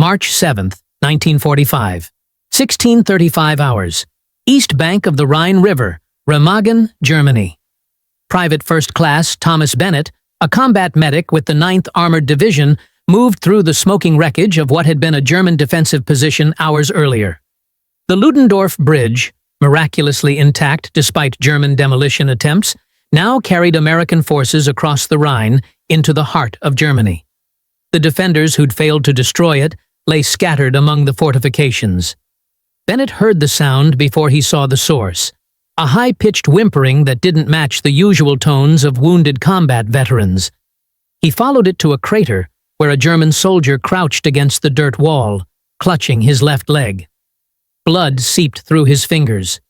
March 7, 1945. 16:35 hours. East bank of the Rhine River, Remagen, Germany. Private First Class Thomas Bennett, a combat medic with the 9th Armored Division, moved through the smoking wreckage of what had been a German defensive position hours earlier. The Ludendorff Bridge, miraculously intact despite German demolition attempts, now carried American forces across the Rhine into the heart of Germany. The defenders who'd failed to destroy it lay scattered among the fortifications. Bennett heard the sound before he saw the source, a high-pitched whimpering that didn't match the usual tones of wounded combat veterans. He followed it to a crater where a German soldier crouched against the dirt wall, clutching his left leg. Blood seeped through his fingers.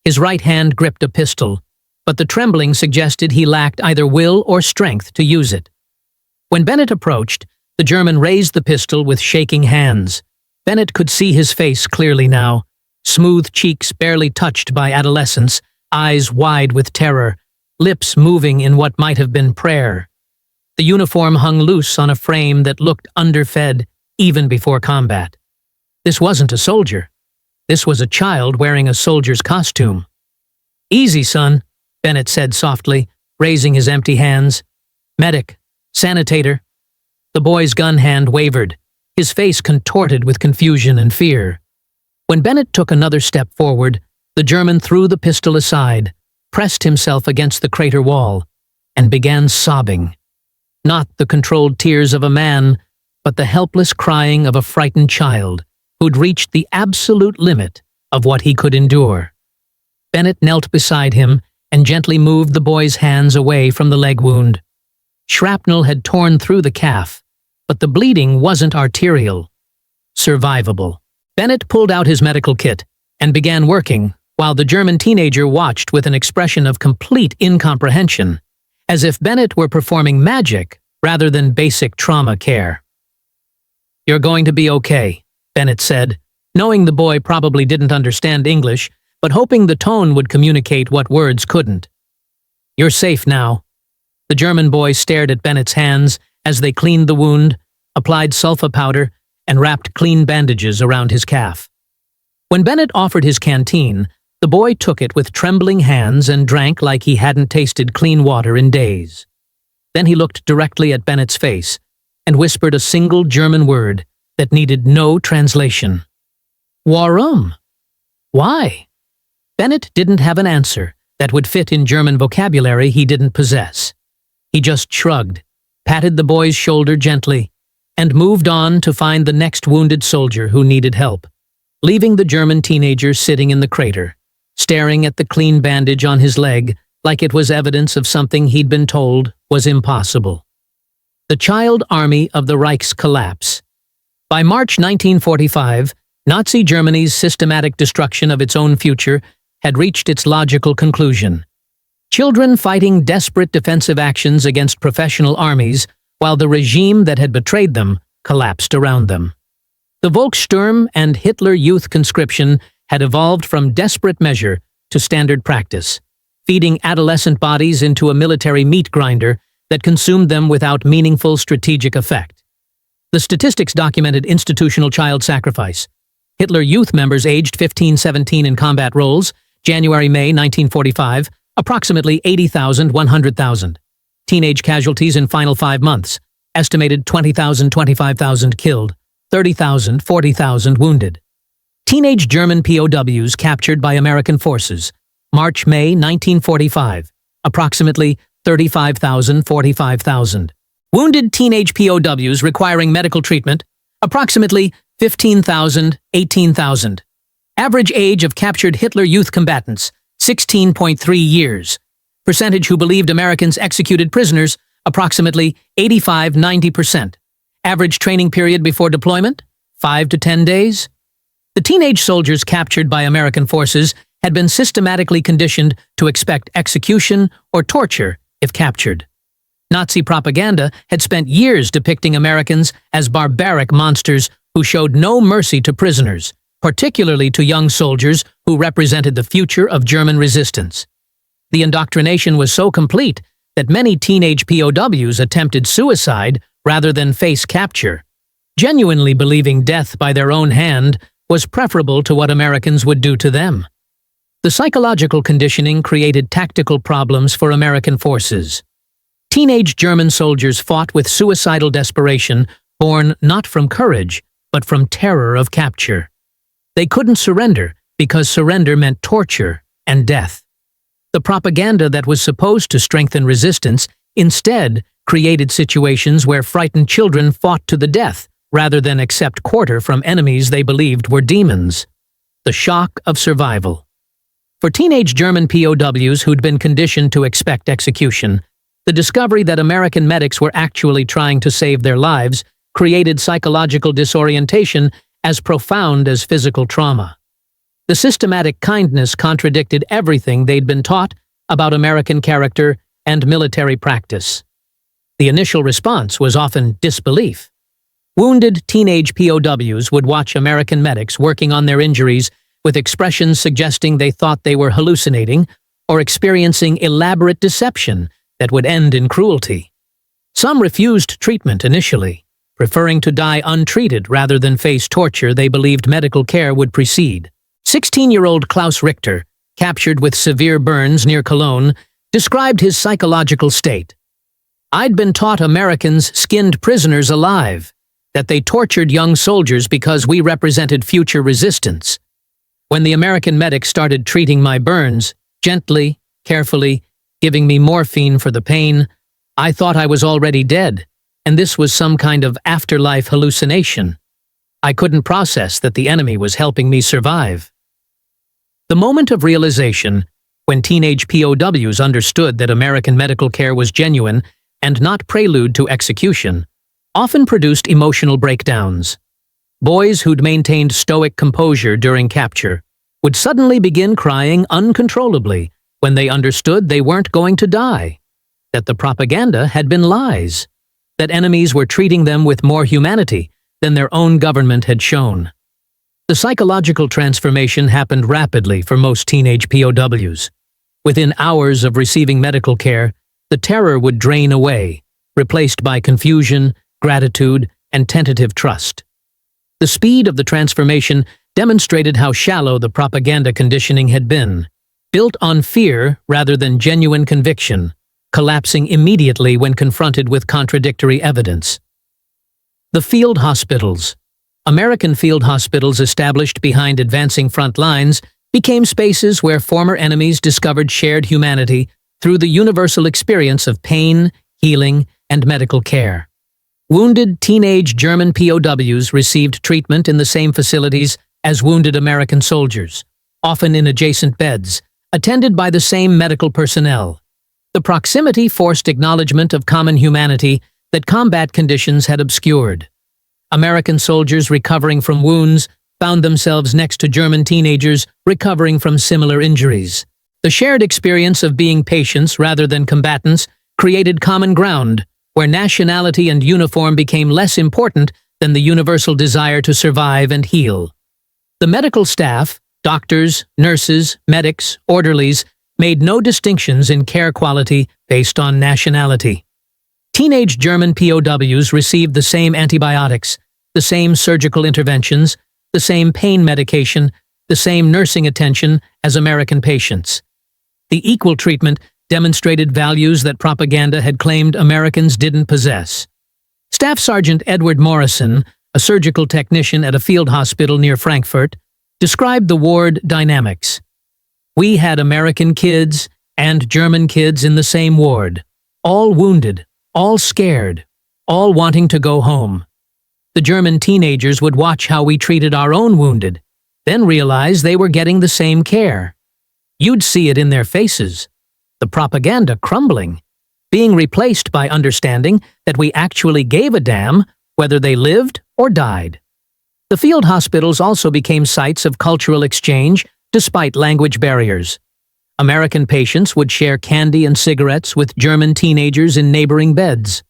His right hand gripped a pistol, but the trembling suggested he lacked either will or strength to use it. When Bennett approached, the German raised the pistol with shaking hands. Bennett could see his face clearly now, smooth cheeks barely touched by adolescence, eyes wide with terror, lips moving in what might have been prayer. The uniform hung loose on a frame that looked underfed even before combat. This wasn't a soldier. This was a child wearing a soldier's costume. "Easy, son," Bennett said softly, raising his empty hands. "Medic. Sanitator." The boy's gun hand wavered, his face contorted with confusion and fear. When Bennett took another step forward, the German threw the pistol aside, pressed himself against the crater wall, and began sobbing. Not the controlled tears of a man, but the helpless crying of a frightened child who'd reached the absolute limit of what he could endure. Bennett knelt beside him and gently moved the boy's hands away from the leg wound. Shrapnel had torn through the calf, but the bleeding wasn't arterial. Survivable. Bennett pulled out his medical kit and began working, while the German teenager watched with an expression of complete incomprehension, as if Bennett were performing magic rather than basic trauma care. "You're going to be okay," Bennett said, knowing the boy probably didn't understand English, but hoping the tone would communicate what words couldn't. "You're safe now." The German boy stared at Bennett's hands as they cleaned the wound, applied sulfa powder, and wrapped clean bandages around his calf. When Bennett offered his canteen, the boy took it with trembling hands and drank like he hadn't tasted clean water in days. Then he looked directly at Bennett's face and whispered a single German word that needed no translation. "Warum?" Why? Bennett didn't have an answer that would fit in German vocabulary he didn't possess. He just shrugged, patted the boy's shoulder gently, and moved on to find the next wounded soldier who needed help, leaving the German teenager sitting in the crater, staring at the clean bandage on his leg like it was evidence of something he'd been told was impossible. The child army of the Reich's collapse. By March 1945, Nazi Germany's systematic destruction of its own future had reached its logical conclusion. Children fighting desperate defensive actions against professional armies, while the regime that had betrayed them collapsed around them. The Volkssturm and Hitler Youth conscription had evolved from desperate measure to standard practice, feeding adolescent bodies into a military meat grinder that consumed them without meaningful strategic effect. The statistics documented institutional child sacrifice. Hitler Youth members aged 15-17 in combat roles, January-May 1945, approximately 80,000, 100,000. Teenage casualties in final 5 months, estimated 20,000, 25,000 killed, 30,000, 40,000 wounded. Teenage German POWs captured by American forces, March-May 1945, approximately 35,000, 45,000. Wounded teenage POWs requiring medical treatment, approximately 15,000, 18,000. Average age of captured Hitler Youth combatants, 16.3 years. Percentage who believed Americans executed prisoners, approximately 85–90%. Average training period before deployment, 5 to 10 days. The teenage soldiers captured by American forces had been systematically conditioned to expect execution or torture if captured. Nazi propaganda had spent years depicting Americans as barbaric monsters who showed no mercy to prisoners, particularly to young soldiers who represented the future of German resistance. The indoctrination was so complete that many teenage POWs attempted suicide rather than face capture. genuinely believing death by their own hand was preferable to what Americans would do to them. The psychological conditioning created tactical problems for American forces. Teenage German soldiers fought with suicidal desperation, born not from courage, but from terror of capture. They couldn't surrender because surrender meant torture and death. The propaganda that was supposed to strengthen resistance instead created situations where frightened children fought to the death rather than accept quarter from enemies they believed were demons. The shock of survival. For teenage German POWs who'd been conditioned to expect execution, the discovery that American medics were actually trying to save their lives created psychological disorientation as profound as physical trauma. The systematic kindness contradicted everything they'd been taught about American character and military practice. The initial response was often disbelief. Wounded teenage POWs would watch American medics working on their injuries with expressions suggesting they thought they were hallucinating or experiencing elaborate deception that would end in cruelty. Some refused treatment initially, preferring to die untreated rather than face torture they believed medical care would precede. 16-year-old Klaus Richter, captured with severe burns near Cologne, described his psychological state. "I'd been taught Americans skinned prisoners alive, that they tortured young soldiers because we represented future resistance. When the American medics started treating my burns, gently, carefully, giving me morphine for the pain, I thought I was already dead, and this was some kind of afterlife hallucination. I couldn't process that the enemy was helping me survive." The moment of realization, when teenage POWs understood that American medical care was genuine and not prelude to execution, often produced emotional breakdowns. Boys who'd maintained stoic composure during capture would suddenly begin crying uncontrollably when they understood they weren't going to die, that the propaganda had been lies, that enemies were treating them with more humanity than their own government had shown. The psychological transformation happened rapidly for most teenage POWs. Within hours of receiving medical care, the terror would drain away, replaced by confusion, gratitude, and tentative trust. The speed of the transformation demonstrated how shallow the propaganda conditioning had been, built on fear rather than genuine conviction, collapsing immediately when confronted with contradictory evidence. The field hospitals. American field hospitals established behind advancing front lines became spaces where former enemies discovered shared humanity through the universal experience of pain, healing, and medical care. Wounded teenage German POWs received treatment in the same facilities as wounded American soldiers, often in adjacent beds, attended by the same medical personnel. The proximity forced acknowledgement of common humanity that combat conditions had obscured. American soldiers recovering from wounds found themselves next to German teenagers recovering from similar injuries. The shared experience of being patients rather than combatants created common ground, where nationality and uniform became less important than the universal desire to survive and heal. The medical staff, doctors, nurses, medics, orderlies, made no distinctions in care quality based on nationality. Teenage German POWs received the same antibiotics, the same surgical interventions, the same pain medication, the same nursing attention as American patients. The equal treatment demonstrated values that propaganda had claimed Americans didn't possess. Staff Sergeant Edward Morrison, a surgical technician at a field hospital near Frankfurt, described the ward dynamics. "We had American kids and German kids in the same ward, all wounded, all scared, all wanting to go home. The German teenagers would watch how we treated our own wounded, then realize they were getting the same care. You'd see it in their faces, the propaganda crumbling, being replaced by understanding that we actually gave a damn whether they lived or died." The field hospitals also became sites of cultural exchange despite language barriers. American patients would share candy and cigarettes with German teenagers in neighboring beds.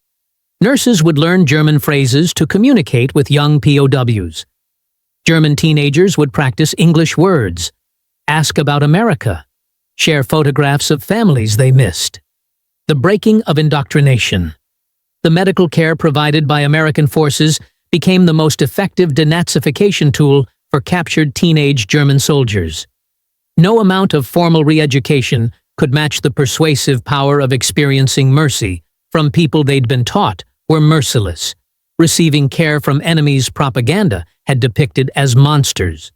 Nurses would learn German phrases to communicate with young POWs. German teenagers would practice English words, ask about America, share photographs of families they missed. The breaking of indoctrination. The medical care provided by American forces became the most effective denazification tool for captured teenage German soldiers. No amount of formal re-education could match the persuasive power of experiencing mercy from people they'd been taught were merciless. Receiving care from enemies' propaganda had depicted as monsters.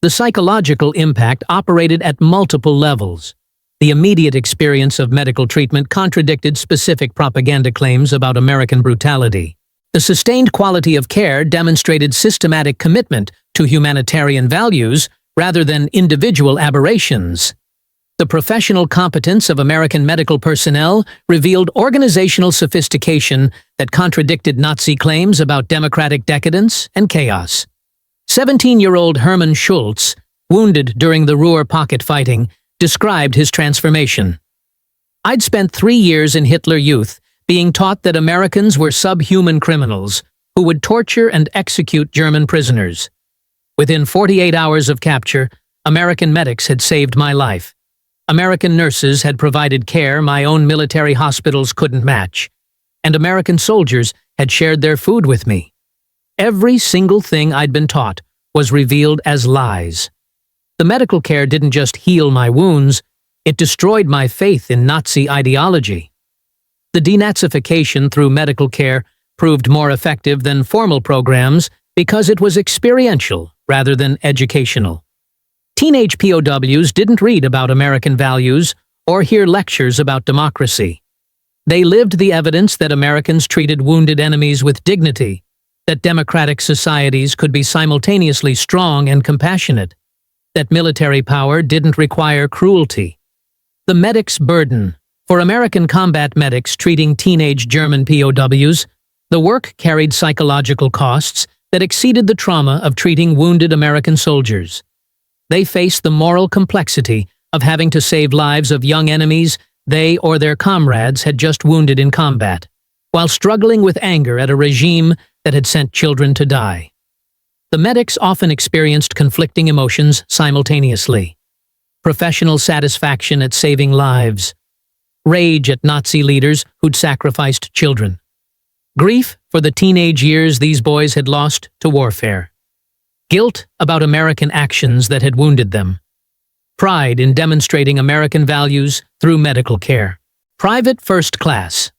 The psychological impact operated at multiple levels. The immediate experience of medical treatment contradicted specific propaganda claims about American brutality. The sustained quality of care demonstrated systematic commitment to humanitarian values rather than individual aberrations. The professional competence of American medical personnel revealed organizational sophistication that contradicted Nazi claims about democratic decadence and chaos. 17-year-old Hermann Schultz, wounded during the Ruhr pocket fighting, described his transformation. "I'd spent 3 years in Hitler Youth being taught that Americans were subhuman criminals who would torture and execute German prisoners. Within 48 hours of capture, American medics had saved my life. American nurses had provided care my own military hospitals couldn't match, and American soldiers had shared their food with me. Every single thing I'd been taught was revealed as lies. The medical care didn't just heal my wounds, it destroyed my faith in Nazi ideology." The denazification through medical care proved more effective than formal programs because it was experiential rather than educational. Teenage POWs didn't read about American values or hear lectures about democracy. They lived the evidence that Americans treated wounded enemies with dignity, that democratic societies could be simultaneously strong and compassionate, that military power didn't require cruelty. The medic's burden. For American combat medics treating teenage German POWs, the work carried psychological costs that exceeded the trauma of treating wounded American soldiers. They faced the moral complexity of having to save lives of young enemies they or their comrades had just wounded in combat, while struggling with anger at a regime that had sent children to die. The medics often experienced conflicting emotions simultaneously. Professional satisfaction at saving lives, rage at Nazi leaders who'd sacrificed children, grief for the teenage years these boys had lost to warfare, guilt about American actions that had wounded them, pride in demonstrating American values through medical care. Private First Class.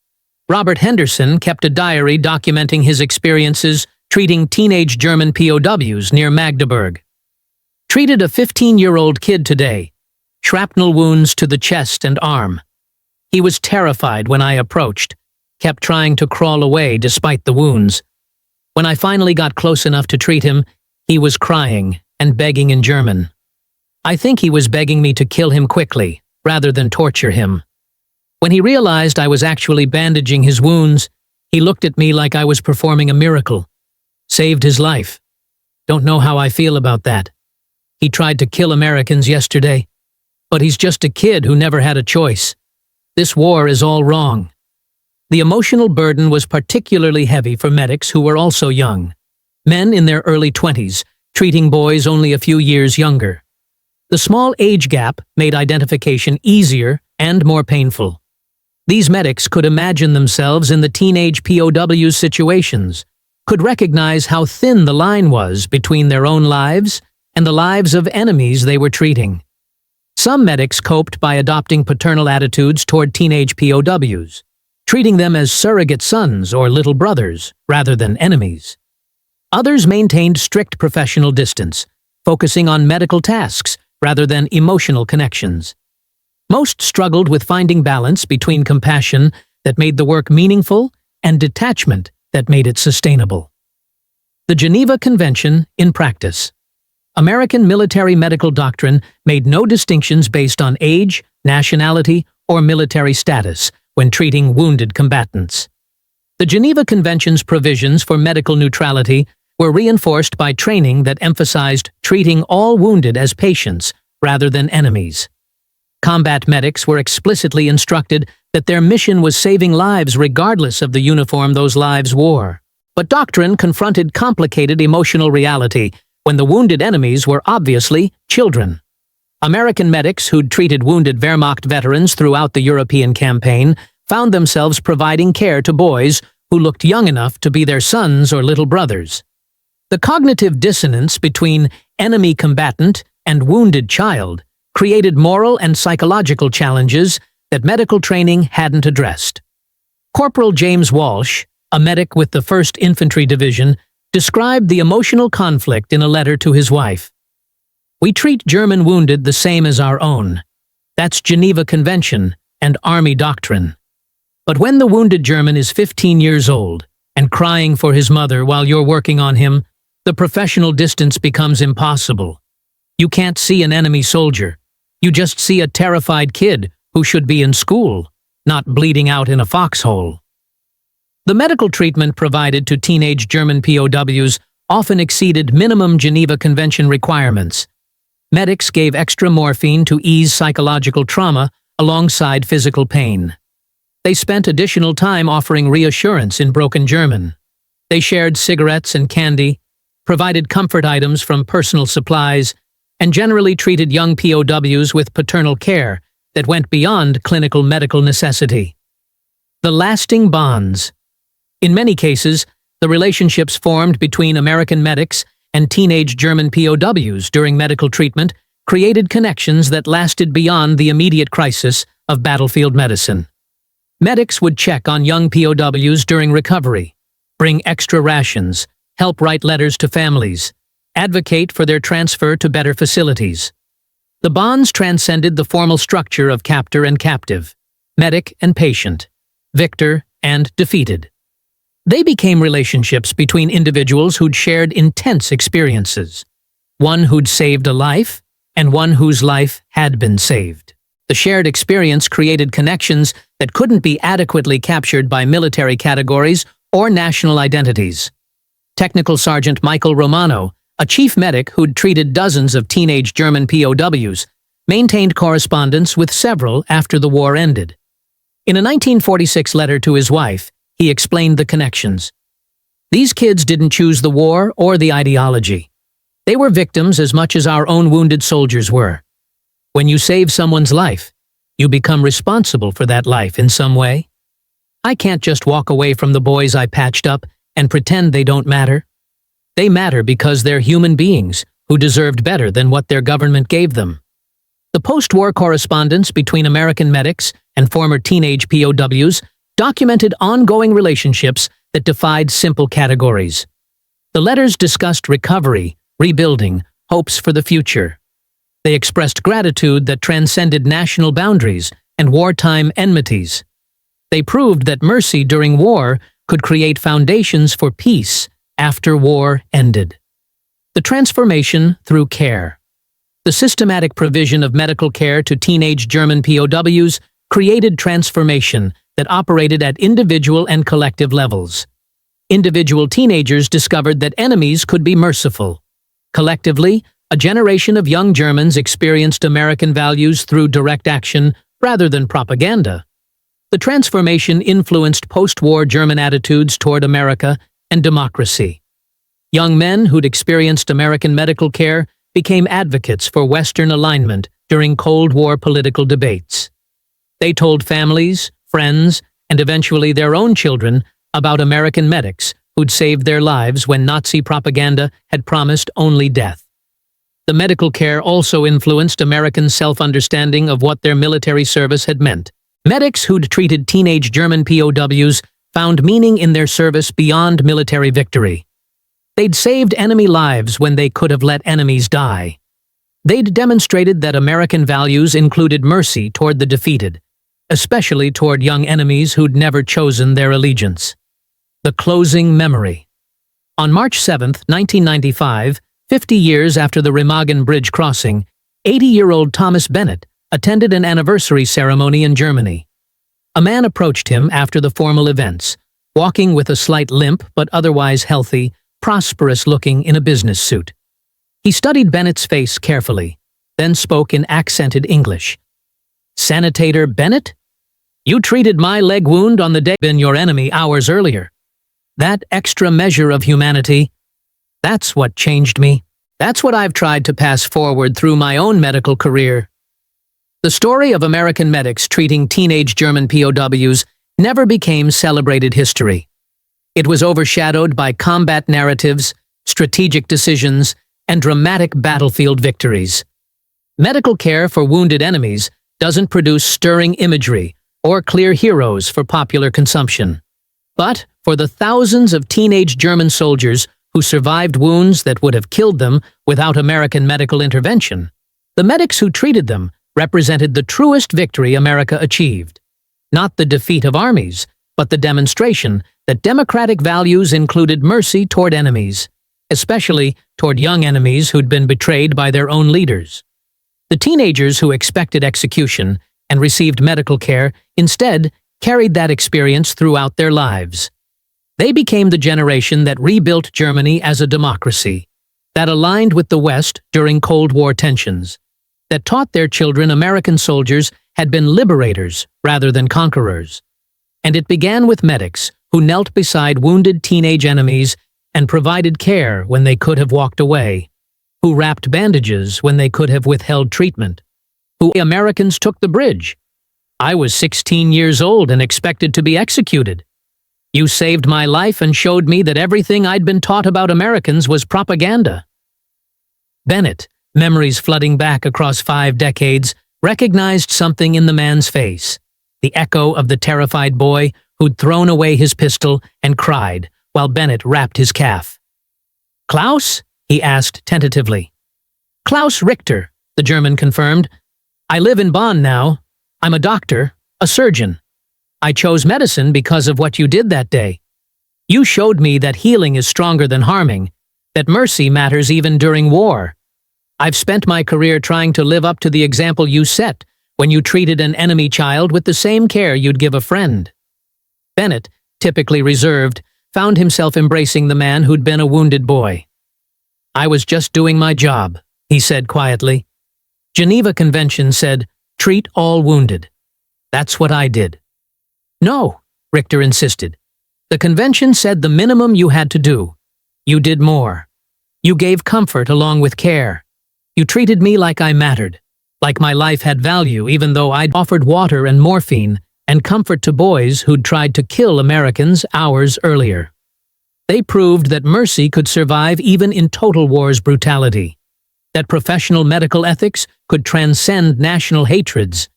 Robert Henderson kept a diary documenting his experiences treating teenage German POWs near Magdeburg. "Treated a 15-year-old kid today. Shrapnel wounds to the chest and arm. He was terrified when I approached, kept trying to crawl away despite the wounds. When I finally got close enough to treat him, he was crying and begging in German. I think he was begging me to kill him quickly, rather than torture him. When he realized I was actually bandaging his wounds, he looked at me like I was performing a miracle. Saved his life. Don't know how I feel about that. He tried to kill Americans yesterday, but he's just a kid who never had a choice. This war is all wrong." The emotional burden was particularly heavy for medics who were also young. Men in their early 20s, treating boys only a few years younger. The small age gap made identification easier and more painful. These medics could imagine themselves in the teenage POW situations, could recognize how thin the line was between their own lives and the lives of enemies they were treating. Some medics coped by adopting paternal attitudes toward teenage POWs, treating them as surrogate sons or little brothers rather than enemies. Others maintained strict professional distance, focusing on medical tasks rather than emotional connections. Most struggled with finding balance between compassion that made the work meaningful and detachment that made it sustainable. The Geneva Convention in practice. American military medical doctrine made no distinctions based on age, nationality, or military status when treating wounded combatants. The Geneva Convention's provisions for medical neutrality were reinforced by training that emphasized treating all wounded as patients rather than enemies. Combat medics were explicitly instructed that their mission was saving lives regardless of the uniform those lives wore. But doctrine confronted complicated emotional reality when the wounded enemies were obviously children. American medics who'd treated wounded Wehrmacht veterans throughout the European campaign found themselves providing care to boys who looked young enough to be their sons or little brothers. The cognitive dissonance between enemy combatant and wounded child created moral and psychological challenges that medical training hadn't addressed. Corporal James Walsh, a medic with the 1st Infantry Division, described the emotional conflict in a letter to his wife. "We treat German wounded the same as our own. That's Geneva Convention and Army doctrine. But when the wounded German is 15 years old and crying for his mother while you're working on him, the professional distance becomes impossible. You can't see an enemy soldier. You just see a terrified kid who should be in school, not bleeding out in a foxhole." The medical treatment provided to teenage German POWs often exceeded minimum Geneva Convention requirements. Medics gave extra morphine to ease psychological trauma alongside physical pain. They spent additional time offering reassurance in broken German. They shared cigarettes and candy, provided comfort items from personal supplies, and generally treated young POWs with paternal care that went beyond clinical medical necessity. The lasting bonds. In many cases, the relationships formed between American medics and teenage German POWs during medical treatment created connections that lasted beyond the immediate crisis of battlefield medicine. Medics would check on young POWs during recovery, bring extra rations, help write letters to families, advocate for their transfer to better facilities. The bonds transcended the formal structure of captor and captive, medic and patient, victor and defeated. They became relationships between individuals who'd shared intense experiences, one who'd saved a life and one whose life had been saved. The shared experience created connections that couldn't be adequately captured by military categories or national identities. Technical Sergeant Michael Romano, a chief medic who'd treated dozens of teenage German POWs, maintained correspondence with several after the war ended. In a 1946 letter to his wife, he explained the connections. "These kids didn't choose the war or the ideology. They were victims as much as our own wounded soldiers were. When you save someone's life, you become responsible for that life in some way. I can't just walk away from the boys I patched up and pretend they don't matter. They matter because they're human beings who deserved better than what their government gave them." The post-war correspondence between American medics and former teenage POWs documented ongoing relationships that defied simple categories. The letters discussed recovery, rebuilding, hopes for the future. They expressed gratitude that transcended national boundaries and wartime enmities. They proved that mercy during war could create foundations for peace after war ended. The transformation through care. The systematic provision of medical care to teenage German POWs created transformation that operated at individual and collective levels. Individual teenagers discovered that enemies could be merciful. Collectively, a generation of young Germans experienced American values through direct action rather than propaganda. The transformation influenced post-war German attitudes toward America and democracy. Young men who'd experienced American medical care became advocates for Western alignment during Cold War political debates. They told families, friends, and eventually their own children about American medics who'd saved their lives when Nazi propaganda had promised only death. The medical care also influenced American self-understanding of what their military service had meant. Medics who'd treated teenage German POWs found meaning in their service beyond military victory. They'd saved enemy lives when they could have let enemies die. They'd demonstrated that American values included mercy toward the defeated, especially toward young enemies who'd never chosen their allegiance. The closing memory. On March 7, 1995, 50 years after the Remagen Bridge crossing, 80-year-old Thomas Bennett attended an anniversary ceremony in Germany. A man approached him after the formal events, walking with a slight limp but otherwise healthy, prosperous-looking in a business suit. He studied Bennett's face carefully, then spoke in accented English. "Sanitator Bennett? You treated my leg wound on the day been your enemy hours earlier. That extra measure of humanity, that's what changed me. That's what I've tried to pass forward through my own medical career." The story of American medics treating teenage German POWs never became celebrated history. It was overshadowed by combat narratives, strategic decisions, and dramatic battlefield victories. Medical care for wounded enemies doesn't produce stirring imagery or clear heroes for popular consumption. But for the thousands of teenage German soldiers who survived wounds that would have killed them without American medical intervention, the medics who treated them represented the truest victory America achieved. Not the defeat of armies, but the demonstration that democratic values included mercy toward enemies, especially toward young enemies who'd been betrayed by their own leaders. The teenagers who expected execution and received medical care instead carried that experience throughout their lives. They became the generation that rebuilt Germany as a democracy, that aligned with the West during Cold War tensions, that taught their children American soldiers had been liberators rather than conquerors. And it began with medics who knelt beside wounded teenage enemies and provided care when they could have walked away, who wrapped bandages when they could have withheld treatment, who Americans took the bridge. I was 16 years old and expected to be executed. You saved my life and showed me that everything I'd been taught about Americans was propaganda. Bennett, memories flooding back across 5 decades, recognized something in the man's face, the echo of the terrified boy who'd thrown away his pistol and cried while Bennett wrapped his calf. "Klaus?" he asked tentatively. "Klaus Richter," the German confirmed. "I live in Bonn now. I'm a doctor, a surgeon. I chose medicine because of what you did that day. You showed me that healing is stronger than harming, that mercy matters even during war. I've spent my career trying to live up to the example you set when you treated an enemy child with the same care you'd give a friend." Bennett, typically reserved, found himself embracing the man who'd been a wounded boy. "I was just doing my job," he said quietly. "Geneva Convention said, treat all wounded. That's what I did." "No," Richter insisted. "The convention said the minimum you had to do. You did more. You gave comfort along with care. You treated me like I mattered, like my life had value even though I'd offered water and morphine and comfort to boys who'd tried to kill Americans hours earlier. They proved that mercy could survive even in total war's brutality, that professional medical ethics could transcend national hatreds,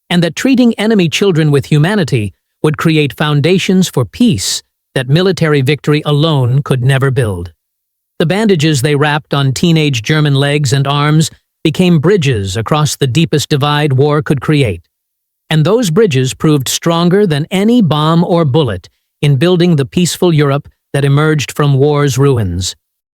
and that treating enemy children with humanity would create foundations for peace that military victory alone could never build. The bandages they wrapped on teenage German legs and arms became bridges across the deepest divide war could create. And those bridges proved stronger than any bomb or bullet in building the peaceful Europe that emerged from war's ruins.